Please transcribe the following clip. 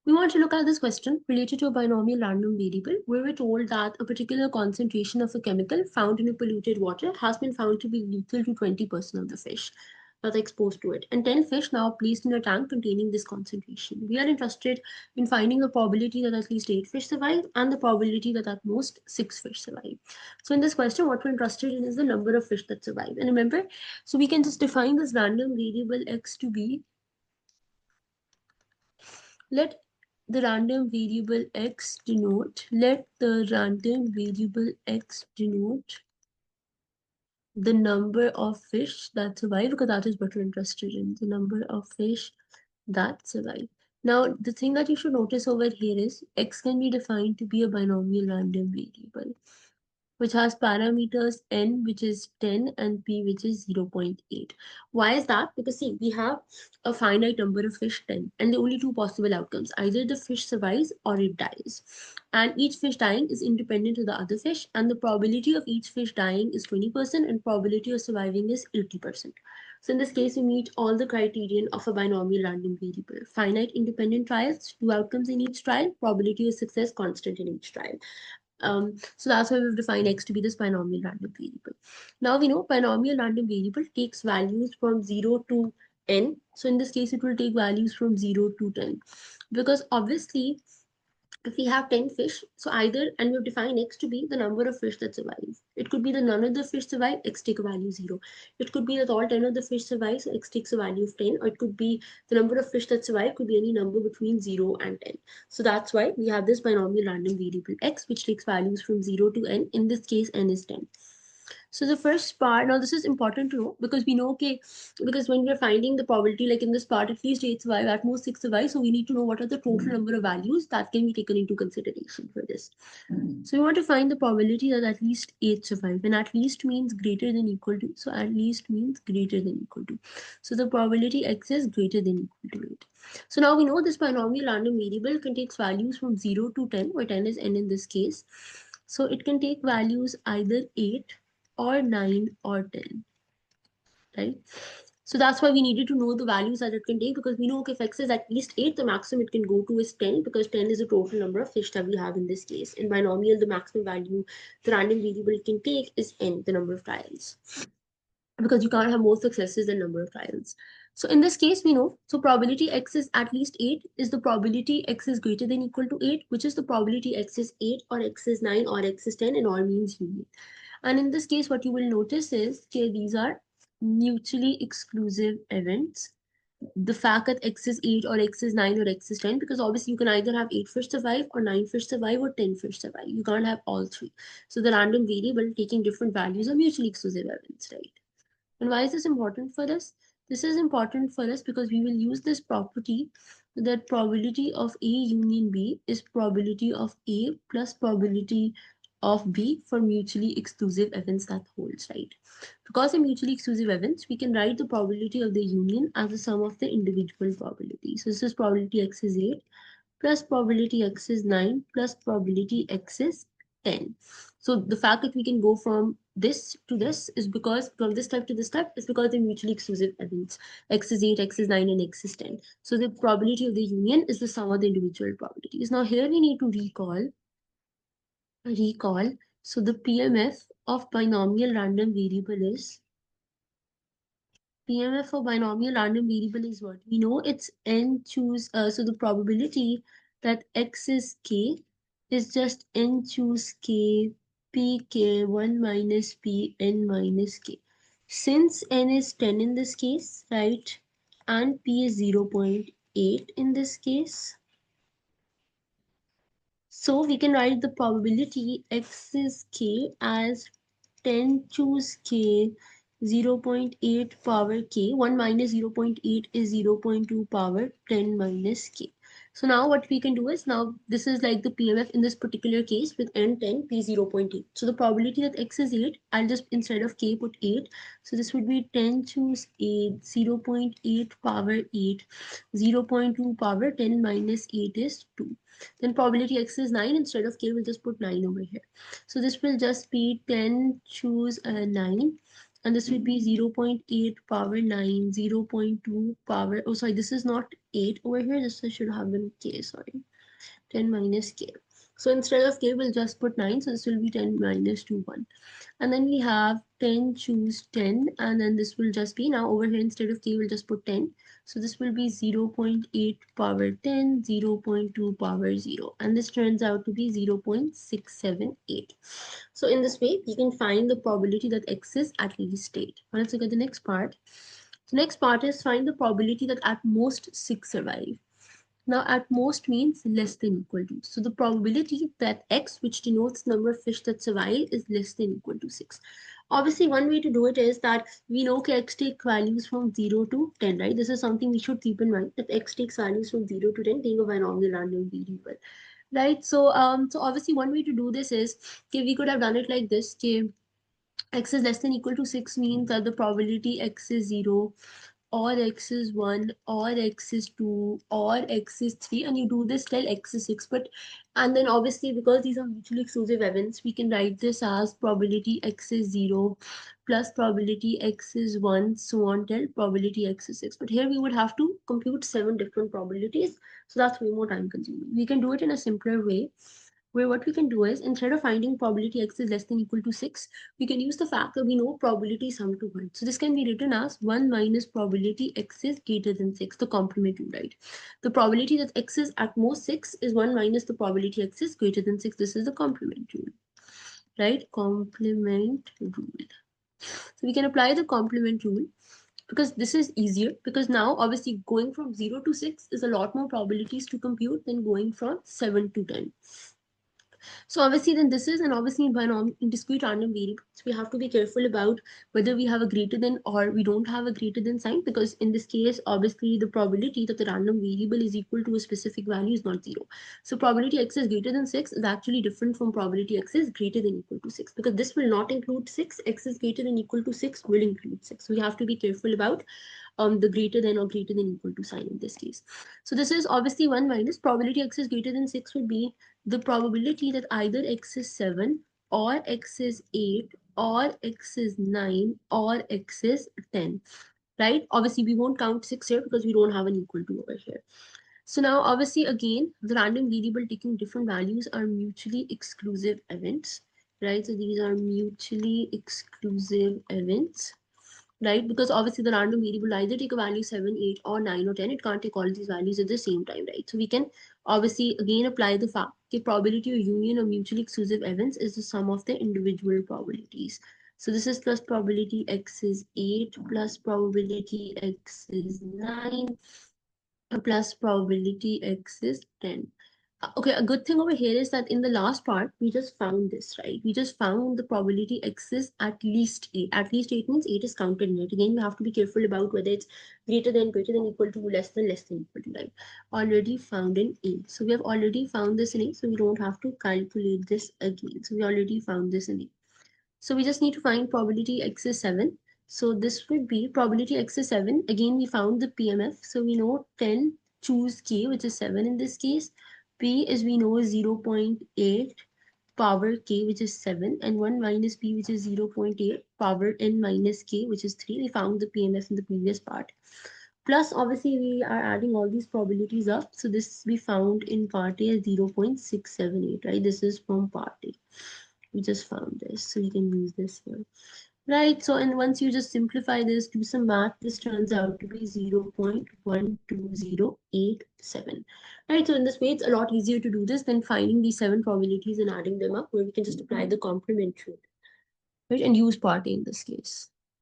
We want to look at this question related to a binomial random variable where we're told that a particular concentration of a chemical found in a polluted water has been found to be lethal to 20% of the fish that are exposed to it, and 10 fish now placed in a tank containing this concentration. We are interested in finding the probability that at least 8 fish survive and the probability that at most 6 fish survive. So in this question, what we're interested in is the number of fish that survive. And remember, so we can just define this random variable x to be, let the random variable x denote, let the random variable x denote the number of fish that survive, because that is what we're interested in, the number of fish that survive. Now, the thing that you should notice over here is x can be defined to be a binomial random variable, which has parameters n, which is 10, and p, which is 0.8. Why is that? Because see, we have a finite number of fish, 10, and the only two possible outcomes, either the fish survives or it dies. And each fish dying is independent of the other fish, and the probability of each fish dying is 20%, and probability of surviving is 80%. So in this case, we meet all the criterion of a binomial random variable. Finite independent trials, two outcomes in each trial, probability of success constant in each trial. So that's why we've defined x to be this binomial random variable. Now we know binomial random variable takes values from 0 to n. So in this case, it will take values from 0 to 10. Because obviously, if we have 10 fish, so either, and we've defined x to be the number of fish that survive. It could be that none of the fish survive, x take a value 0. It could be that all 10 of the fish survive, so x takes a value of 10. Or it could be the number of fish that survive could be any number between 0 and 10. So that's why we have this binomial random variable x, which takes values from 0 to n. In this case, n is 10. So the first part, now this is important to know because we know, okay, because when we're finding the probability, like in this part, at least 8 survive, at most 6 survive. So we need to know what are the total number of values that can be taken into consideration for this. So we want to find the probability that at least 8 survive, and at least means greater than equal to. So at least means greater than equal to. So the probability x is greater than equal to 8. So now we know this binomial random variable contains values from 0 to 10, where 10 is n in this case. So it can take values either 8 or 9 or 10, right? So that's why we needed to know the values that it can take, because we know, okay, if x is at least 8, the maximum it can go to is 10, because 10 is the total number of fish that we have in this case. In binomial, the maximum value the random variable it can take is n, the number of trials, because you can't have more successes than number of trials. So in this case, we know, so probability x is at least 8 is the probability x is greater than equal to 8, which is the probability x is 8 or x is 9 or x is 10 in all means union. And in this case, what you will notice is, okay, these are mutually exclusive events. The fact that x is 8 or x is 9 or x is 10, because obviously you can either have 8 fish survive or 9 fish survive or 10 fish survive. You can't have all three. So the random variable taking different values are mutually exclusive events, right? And why is this important for us? This is important for us because we will use this property that probability of A union B is probability of A plus probability of B for mutually exclusive events that holds, right? Because in mutually exclusive events, we can write the probability of the union as the sum of the individual probabilities. So this is probability x is 8 plus probability x is 9 plus probability x is 10. So the fact that we can go from this to this is because, from this type to this type, is because they're mutually exclusive events. X is 8, x is 9, and x is 10. So the probability of the union is the sum of the individual probabilities. Now here we need to recall. So the PMF of binomial random variable is, PMF for binomial random variable is what? We know it's n choose, so the probability that x is k is just n choose k, p k, 1 minus p, n minus k. Since n is 10 in this case, right, and p is 0.8 in this case, so we can write the probability x is k as 10 choose k 0.8 power k. 1 minus 0.8 is 0.2 power 10 minus k. So now what we can do is, now this is like the PMF in this particular case with n 10, p 0.8. So the probability that x is 8, I'll just instead of k put 8. So this would be 10 choose 8, 0.8 power 8, 0.2 power 10 minus 8 is 2. Then probability x is 9, instead of k we'll just put 9 over here. So this will just be 10 choose 9, and this will be 0.8 power 9, 0.2 power, oh sorry, this is not 8 over here. This should have been k, sorry. 10 minus k. So instead of k, we'll just put 9. So this will be 10 minus 2, 1. And then we have 10 choose 10. And then this will just be, now over here instead of k, we'll just put 10. So this will be 0.8 power 10, 0.2 power 0. And this turns out to be 0.678. So in this way, you can find the probability that x is at least 8. Now let's look at the next part. The next part is find the probability that at most 6 survive. Now, at most means less than equal to. So the probability that x, which denotes the number of fish that survive, is less than equal to 6. Obviously, one way to do it is that we know x take values from 0 to 10, right? This is something we should keep in mind, that x takes values from 0 to 10 being a binomial random variable, right? So obviously one way to do this is, okay, we could have done it like this, okay, x is less than equal to 6 means that the probability x is 0 or x is 1 or x is 2 or x is 3, and you do this till x is 6. But and then obviously because these are mutually exclusive events, we can write this as probability x is 0 plus probability x is 1, so on till probability x is 6. But here we would have to compute 7 different probabilities, so that's way more time consuming. We can do it in a simpler way, where what we can do is, instead of finding probability x is less than equal to 6, we can use the fact that we know probability sum to 1. So this can be written as 1 minus probability x is greater than 6, the complement rule, right? The probability that x is at most 6 is 1 minus the probability x is greater than 6. This is the complement rule, right? Complement rule. So we can apply the complement rule because this is easier, because now obviously going from 0 to 6 is a lot more probabilities to compute than going from 7 to 10. So obviously then this is, and obviously in discrete random variables, we have to be careful about whether we have a greater than or we don't have a greater than sign, because in this case, obviously the probability that the random variable is equal to a specific value is not 0. So probability x is greater than 6 is actually different from probability x is greater than equal to 6, because this will not include 6. X is greater than equal to 6 will include 6. So we have to be careful about the greater than or greater than equal to sign in this case. So this is obviously 1 minus probability x is greater than 6 would be the probability that either x is 7 or x is 8 or x is 9 or x is 10, right? Obviously we won't count 6 here because we don't have an equal to over here. So now obviously again, the random variable taking different values are mutually exclusive events, right? So these are mutually exclusive events, right? Because obviously the random variable either take a value 7, 8 or 9 or 10. It can't take all these values at the same time, right? So we can obviously again apply the fact that probability or union of mutually exclusive events is the sum of the individual probabilities. So this is plus probability x is 8 plus probability x is 9 plus probability x is 10. Okay, a good thing over here is that in the last part, we just found this, right? We just found the probability x is at least 8. At least 8 means 8 is counted in it. Again, we have to be careful about whether it's greater than, equal to, less than, equal to, right? Already found in A. So we have already found this in A, so we don't have to calculate this again. So we already found this in A. So we just need to find probability x is 7. So this would be probability x is 7. Again, we found the PMF. So we know 10 choose k, which is 7 in this case. P is we know 0.8 power k, which is 7. And 1 minus p, which is 0.8 power n minus k, which is 3. We found the PMF in the previous part. Plus, obviously, we are adding all these probabilities up. So this we found in part A as 0.678, right? This is from part A. We just found this, so you can use this here, right? So, and once you just simplify this, do some math, this turns out to be 0.12087, right? So in this way, it's a lot easier to do this than finding these 7 probabilities and adding them up, where we can just apply the complement rule, right, and use part A in this case.